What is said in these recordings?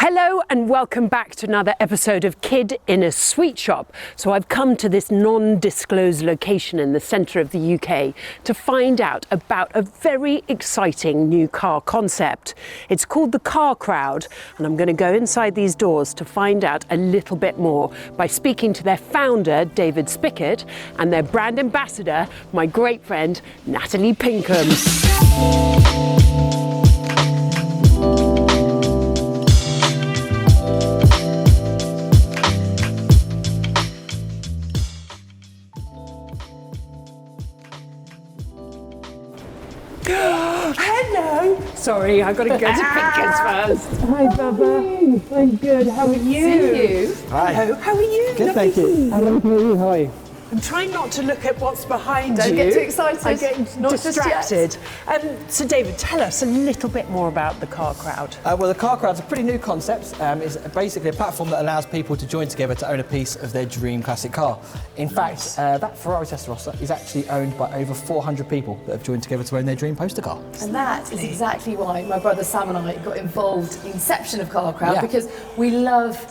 Hello and welcome back to another episode of Kid in a Sweet Shop. So I've come to this non-disclosed location in the centre of the UK to find out about a very exciting new car concept. It's called the Car Crowd, and I'm going to go inside these doors to find out a little bit more by speaking to their founder, David Spickett, and their brand ambassador, my great friend, Natalie Pinkham. Hello. Sorry, I got to go to Pinkett's first. Hi, Bubba. I'm good. How are you? See you. Hi. Hello. How are you? Good, thank you. Hello, how are you? How are you? I'm trying not to look at what's behind Don't you. get too excited. I get Not just distracted. So, David, tell us a little bit more about the Car Crowd. Well, the Car Crowd's a pretty new concept. It's basically a platform that allows people to join together to own a piece of their dream classic car. In fact, that Ferrari Testarossa is actually owned by over 400 people that have joined together to own their dream poster car. And that is exactly why my brother Sam and I got involved in the inception of Car Crowd, because we love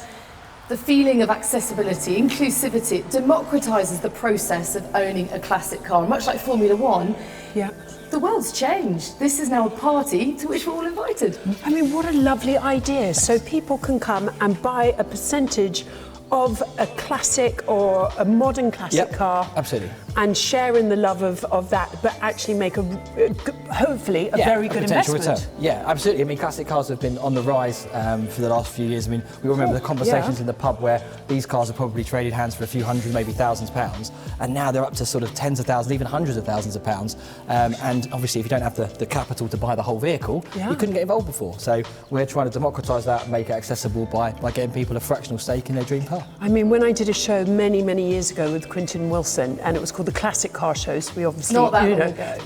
the feeling of accessibility, inclusivity. It democratises the process of owning a classic car. Much like Formula One, the world's changed. This is now a party to which we're all invited. I mean, what a lovely idea. So people can come and buy a percentage of a classic or a modern classic car. Absolutely. And share in the love of that, but actually make hopefully a very good investment. Return. Yeah, absolutely. I mean, classic cars have been on the rise for the last few years. I mean, we remember the conversations in the pub where these cars have probably traded hands for a few hundred, maybe thousands of pounds, and now they're up to sort of tens of thousands, even hundreds of thousands of pounds. And obviously, if you don't have the capital to buy the whole vehicle, you couldn't get involved before. So we're trying to democratise that and make it accessible by getting people a fractional stake in their dream car. I mean, when I did a show many years ago with Quentin Wilson, and it was called the Classic Car Shows, we obviously Not that long ago.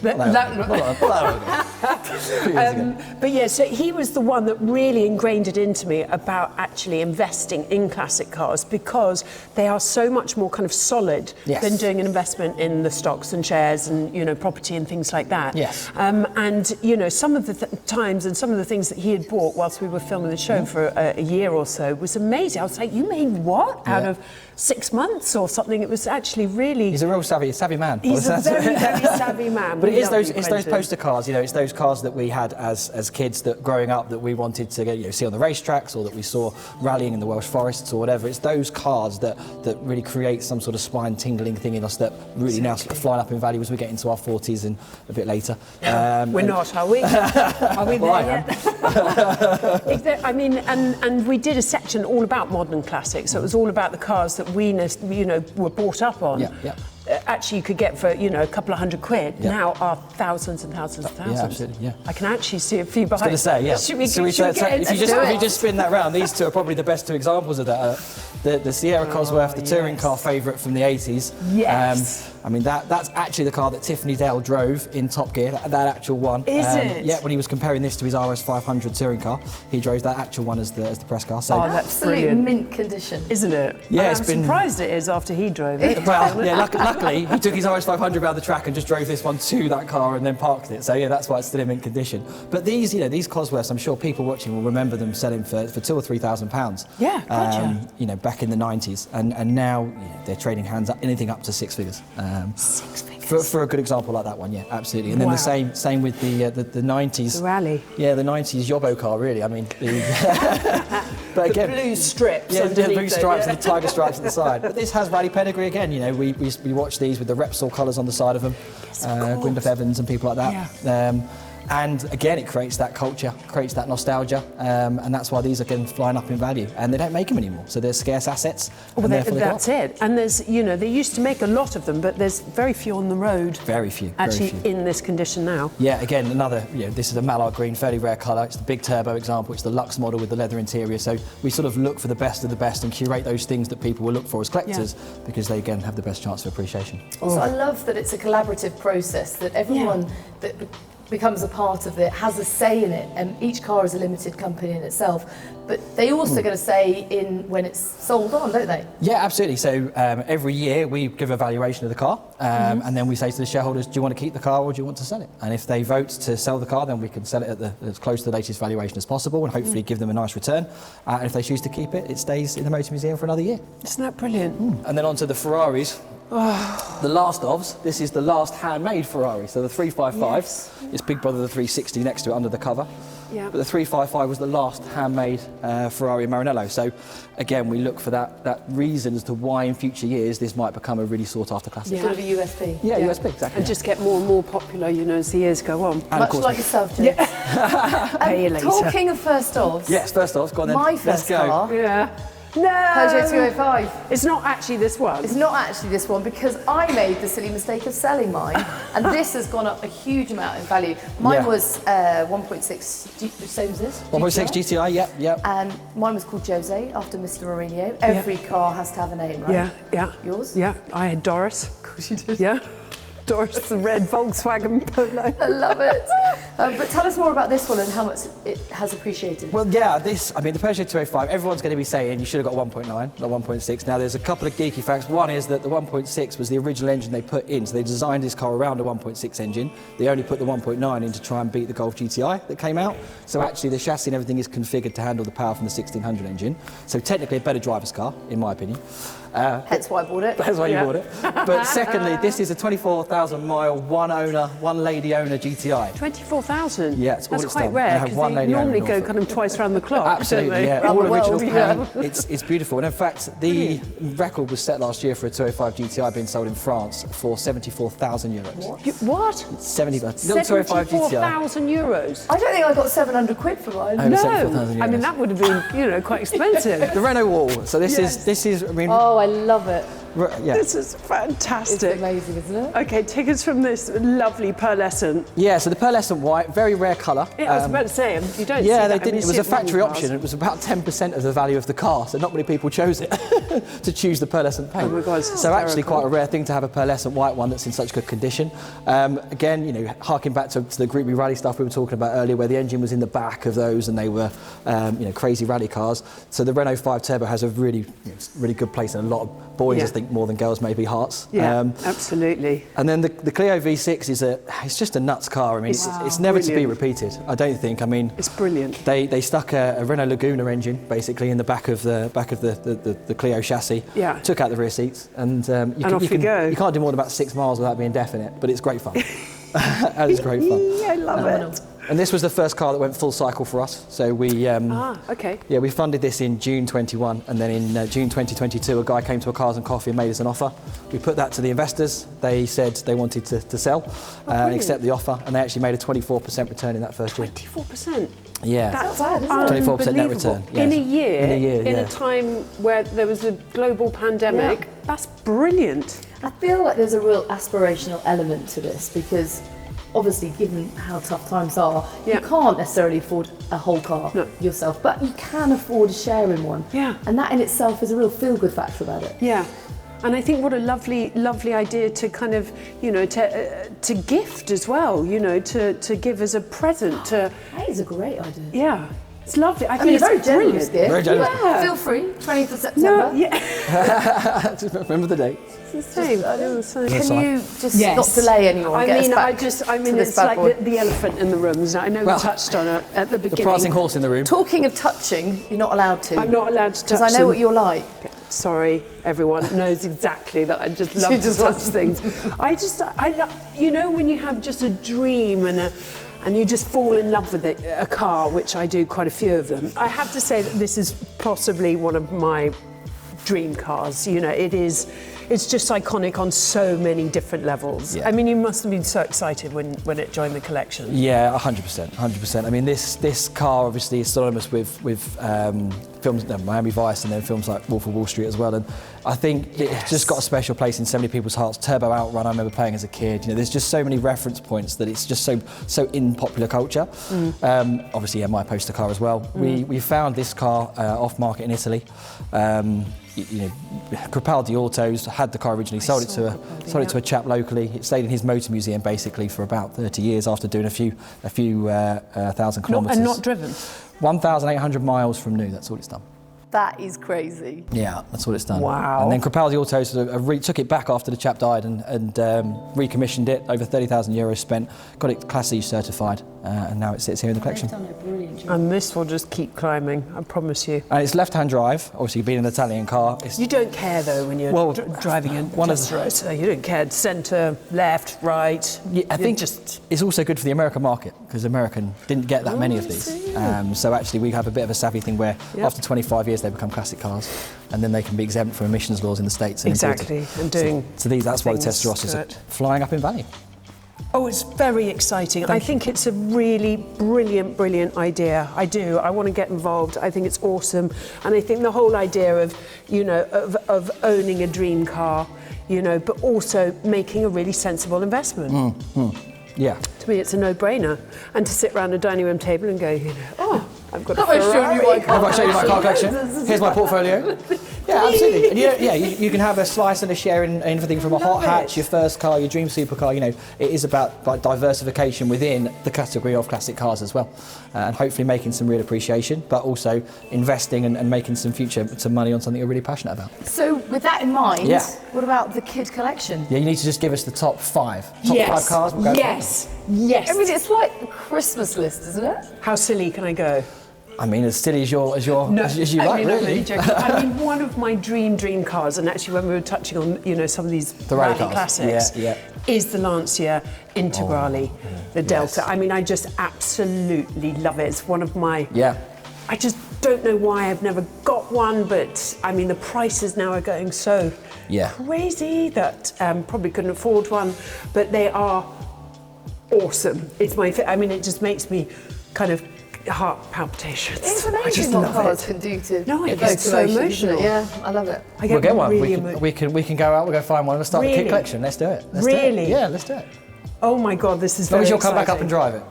But yeah, so he was the one that really ingrained it into me about actually investing in classic cars, because they are so much more kind of solid than doing an investment in the stocks and shares and, you know, property and things like that. Yes. And, you know, some of the times and some of the things that he had bought whilst we were filming the show for a year or so was amazing. I was like, you made what out of 6 months or something? It was actually really... He's a real savvy man. He's a very savvy man. But it's those poster cars, you know, it's those cars that we had as kids that growing up that we wanted to see on the racetracks, or that we saw rallying in the Welsh forests or whatever. It's those cars that really create some sort of spine tingling thing in us that really now sort of flying up in value as we get into our 40s and a bit later. We're not, are we? Are we there yet? I mean, and we did a section all about modern classics. So it was all about the cars that we, you know, were brought up on. Actually, you could get for, you know, a couple of £100 now are thousands and thousands and thousands. Yeah, absolutely, I can actually see a few behind. I was going to say, if you just spin that round, these two are probably the best two examples of that. The Sierra Cosworth, the touring car favourite from the 80s. Yes. I mean, that's actually the car that Tiffany Dale drove in Top Gear, that actual one. Is it? Yeah, when he was comparing this to his RS 500 touring car, he drove that actual one as the press car. So, that's brilliant. Mint condition. Isn't it? Yeah, I'm surprised it is after he drove it. Well, yeah, luckily, he took his RS 500 around the track and just drove this one to that car and then parked it. So, yeah, that's why it's still in mint condition. But these, you know, these Cosworths, I'm sure people watching will remember them selling for £2,000 or £3,000. Yeah, gotcha. You know, back in the 90s. And now, you know, they're trading hands up, anything up to six figures. 6 figures. For a good example like that one, yeah, absolutely. And then the same with the 90s. The rally. Yeah, the 90s Yobbo car, really. I mean, but again, the blue strips. Yeah, the blue stripes and the tiger stripes at the side. But this has rally pedigree again. You know, we watch these with the Repsol colours on the side of them. Yes, of course. Gwyndaf Evans and people like that. Yeah. And again, it creates that culture, creates that nostalgia, and that's why these are getting flying up in value. And they don't make them anymore, so they're scarce assets. Well, that's it. And there's, you know, they used to make a lot of them, but there's very few on the road. Very few. Actually, in this condition now. Yeah, again, another, you know, this is a mallard green, fairly rare colour. It's the big turbo example. It's the Lux model with the leather interior. So we sort of look for the best of the best and curate those things that people will look for as collectors, because they, again, have the best chance for appreciation. Also, I love that it's a collaborative process, that everyone that becomes a part of it has a say in it, and each car is a limited company in itself, but they also going to say in when it's sold on, don't they? Yeah, absolutely. So every year we give a valuation of the car, and then we say to the shareholders, do you want to keep the car or do you want to sell it? And if they vote to sell the car, then we can sell it at as close to the latest valuation as possible and hopefully give them a nice return. And if they choose to keep it, it stays in the Motor Museum for another year. Isn't that brilliant? And then onto the Ferraris. The last of, this is the last handmade Ferrari. So the 355, it's big brother the 360 next to it under the cover. Yeah. But the 355 was the last handmade Ferrari Maranello. So again, we look for that reason as to why in future years this might become a really sought after classic. It's going to be USP. Yeah, USP, exactly. And just get more and more popular, you know, as the years go on. And Much like yourself, James. Pay you later. Talking of first ofs. Yes, first off, go on then. My Let's first go. car, Yeah. No! Peugeot 205. It's not actually this one. It's not actually this one because I made the silly mistake of selling mine, and this has gone up a huge amount in value. Mine was 1.6. Same as this. 1.6 GTI, yep. And mine was called Jose after Mr. Mourinho. Every car has to have a name, right? Yeah. Yours? Yeah, I had Doris. Of course you did. Yeah. Doris, the red Volkswagen Polo. I love it. But tell us more about this one and how much it has appreciated. Well, yeah, the Peugeot 205, everyone's going to be saying you should have got 1.9, not 1.6. Now, there's a couple of geeky facts. One is that the 1.6 was the original engine they put in, so they designed this car around a 1.6 engine. They only put the 1.9 in to try and beat the Golf GTI that came out. So actually, the chassis and everything is configured to handle the power from the 1600 engine. So technically, a better driver's car, in my opinion. Hence why I bought it. That's why you bought it. But secondly, this is a 24,000 mile, one lady owner GTI. 24,000? Yeah, it's all that's it's quite done. rare They have because one they lady owner normally in go Norfolk. kind of twice around the clock. Absolutely, don't they? yeah. Around All the original world, paint. It's beautiful. And in fact, the record was set last year for a 205 GTI being sold in France for 74,000 euros. What? 205 GTI. 74,000 euros? I don't think I got 700 quid for mine. Over No, 74,000 I mean euros. that would have been, quite expensive. The Renault Wall. So this is. I mean, Oh, I love it. yeah. This is It's fantastic. amazing, isn't it? Okay, take us from this lovely pearlescent. Yeah. So the pearlescent white, very rare colour. I was about to say, you don't see Yeah, that. they didn't. You It was see a factory in modern option. cars. It was about 10% of the value of the car, so not many people chose it to choose the pearlescent paint. Oh my God, it's so actually, hysterical. quite a rare thing to have a pearlescent white one that's in such good condition. Again, harking back to the Group B rally stuff we were talking about earlier, where the engine was in the back of those, and they were, crazy rally cars. So the Renault 5 Turbo has a really good place in a lot of boys, I think, more than girls, maybe hearts. Yeah, absolutely. And then the Clio V6 it's just a nuts car. I mean, it's never to be brilliant. repeated. I don't think. I mean, It's brilliant. they stuck a Renault Laguna engine basically in the back of the Clio chassis. Yeah. Took out the rear seats, and off you go. You can't do more than about 6 miles without being definite, but it's great fun. That is great fun. Yeah, I love it. And this was the first car that went full cycle for us. So we Okay. yeah, we funded this in June 21, and then in June 2022, a guy came to a Cars and Coffee and made us an offer. We put that to the investors. They said they wanted to sell, accept the offer, and they actually made a 24% return in that first year. 24%. Yeah. That's bad, isn't it? 24% net Unbelievable. return. In yes. a year, In a a time where there was a global pandemic, that's brilliant. I feel like there's a real aspirational element to this because obviously given how tough times are, Yeah. you can't necessarily afford a whole car yourself, but you can afford a share in one. Yeah. And that in itself is a real feel-good factor about it. Yeah. And I think what a lovely idea to kind of, to gift as well, to give as a present to, That is a great idea. yeah. It's lovely. I I think mean, it's very generous brilliant. gift. Very generous. Yeah. Feel free, 20th of September. No, yeah, Just remember the date. it's the same. Can you just Yes. not delay anymore? I and get mean, us back to this it's bad like boy? the elephant in the room. I know Well, we touched on it at the The beginning. prancing horse in the room. Talking of touching, you're not allowed to. I'm not allowed to touch Because I know them. what you're like. Sorry, everyone knows exactly that I just love She to just touch loves- things. When you have just a dream and you just fall in love with it, a car, which I do quite a few of them. I have to say that this is possibly one of my dream cars. It's just iconic on so many different levels. Yeah. I mean, you must have been so excited when it joined the collection. Yeah, 100%. I mean, this car obviously is synonymous with films, Miami Vice, and then films like Wolf of Wall Street as well. And I think it's just got a special place in so many people's hearts. Turbo Outrun, I remember playing as a kid. There's just so many reference points that it's just so in popular culture. Obviously, my poster car as well. We found this car off market in Italy. Crepaldi Autos had the car originally, sold it to a chap locally. It stayed in his motor museum basically for about 30 years after doing a few thousand kilometres. And not driven. 1,800 miles from new, that's all it's done. That is crazy. Yeah, that's what it's done. Wow. And then Crepaldi Auto sort of took it back after the chap died and recommissioned it. Over 30,000 euros spent, got it Class E certified, and now it sits here in the collection. They've done a brilliant job. And this will just keep climbing, I promise you. And it's left-hand drive, obviously being an Italian car. You don't care though when you're Well, driving a one of the- Testarossa. You don't care centre, left, right. Yeah, I think just it's also good for the American market because American didn't get that many of these. So actually we have a bit of a savvy thing where after 25 years they become classic cars and then they can be exempt from emissions laws in the States. And exactly, imported. and doing So that's why the things Testarossas to are it. flying up in value. Oh, it's very exciting. I think it's a really brilliant idea. I do. I want to get involved. I think it's awesome. And I think the whole idea of, of owning a dream car, but also making a really sensible investment. Yeah. To me, it's a no-brainer. And to sit around a dining room table and go, oh, I've got a Have I shown Ferrari. you my car? Have I shown you my car collection? Here's my portfolio. Yeah, absolutely. And you can have a slice and a share in anything from a hot hatch, your first car, your dream supercar. It is about like diversification within the category of classic cars as well, and hopefully making some real appreciation, but also investing and making some money on something you're really passionate about. So with that in mind, Yeah. what about the kid collection? Yeah, you need to just give us the top five. Top Yes. 5 cars. We'll go Yes. Yes. I mean, it's like a Christmas list, isn't it? How silly can I go? I mean, as silly as you like, I'm really. really joking. I mean, one of my dream cars, and actually when we were touching on, some of these rally rally cars. classics, Yeah. is the Lancia Integrale, the Delta. Yes. I mean, I just absolutely love it. It's one of my... Yeah. I just don't know why I've never got one, but I mean, the prices now are going so crazy that probably couldn't afford one, but they are awesome. It's it just makes me kind of heart palpitations. It's I just amazing what love cars it. can do to No, I evoke get so emotion, isn't it? emotional. Yeah, I love it. I We'll get one. really We can go out. We'll go find one. We'll start the Really? kit collection. Let's do it. Let's do it. Really? Yeah, let's do it. Oh my God, this is As long very as you'll come back up exciting. and drive it.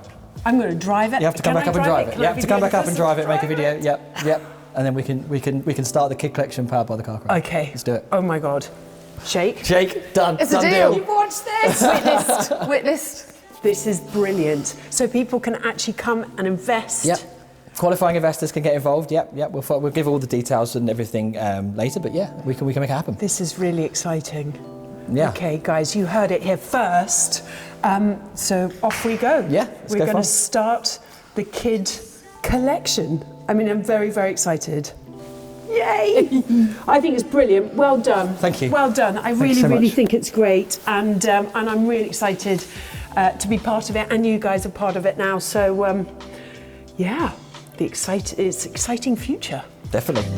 I'm going to drive it. You have to come Can back I up and drive it. Can You I have be to the come only back up and person drive it. Make a driving video. Yep. And then we can start the kit collection powered by the car craft. Okay. Let's do it. Oh my God. Shake. Jake, done. It's done a deal. deal. Watch this. Witnessed. This is brilliant. So people can actually come and invest. Yep. Qualifying investors can get involved. Yep. We'll give all the details and everything later. But yeah, we can make it happen. This is really exciting. Yeah. Okay, guys, you heard it here first. So off we go. Yeah, let's We're go going for to it. start the kid collection. I mean, I'm very, very excited. Yay! I think it's brilliant. Well done. Thank you. Well done. I you really, so really much. think it's great, and I'm really excited to be part of it, and you guys are part of it now. So, yeah, it's exciting future. Definitely.